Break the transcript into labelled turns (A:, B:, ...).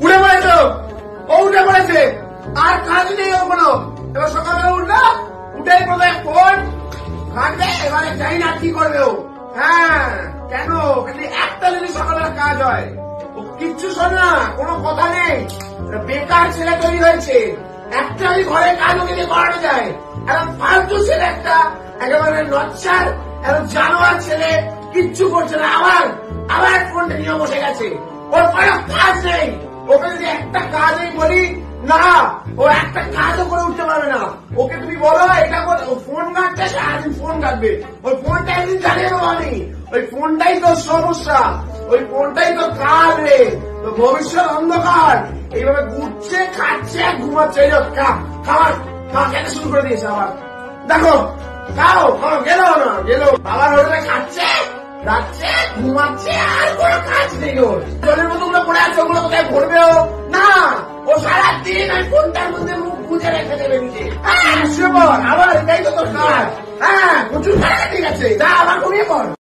A: উঠে পড়েছো, ও উঠে পড়েছে, আর কাজ নেই ও কোনো। এবার সকালবেলা উঠলো, উঠেই প্রথমে ফোন ঘাটবে, এবারে জানি না কি করবে ও। হ্যাঁ কেন, খালি একটা যদি সকালবেলা কাজ হয়, ও কিচ্ছু শোনে না, কোনো কথা নেই, বেকার ছেলে তৈরি হয়েছে। একটা যদি ঘরে কাজ ওকে দিয়ে করানো যায়, এখন ফালতু ছেলে একটা, একেবারে নচ্ছার এখন জানোয়ার ছেলে, কিচ্ছু করছে না, আবার ফোনটা নিয়ে বসে গেছে। ওর কোনো কাজ নেই, ওকে যদি একটা কাজই বলি না, ও একটা কাজও করে উঠতে পারবে না। ওকে তুমি বলো এটা ফোন ঘাটতে, সারাদিন ফোন ঘাটবে, ওই ফোনটা একদিন জানিয়ে দেবো আমি। ওই ফোনটাই তো সমস্যা, ওই ফোনটাই তো কাজ রে, তো ভবিষ্যৎ অন্ধকার। এইভাবে ঘুরছে, খাচ্ছে, ঘুমাচ্ছে, খাবার খেতে শুরু করে দিয়েছে আবার। দেখো খাও খাও, গেল না গেল, বাবার হোটেলে খাচ্ছে, যাচ্ছে, ঘুমাচ্ছে, আর কোনো কাজ নেই ওর। জলের বোতলগুলো পড়ে আছে, ওগুলো কোথায় ভরবেও না, ও সারাদিন ওই ফোনটার মধ্যে মুখ গুঁজে রেখে দেবে নিজে। আবার এটাই তো তোর কাজ। হ্যাঁ প্রচুর টাকা, ঠিক আছে, যা আবার ঘুমিয়ে পড়।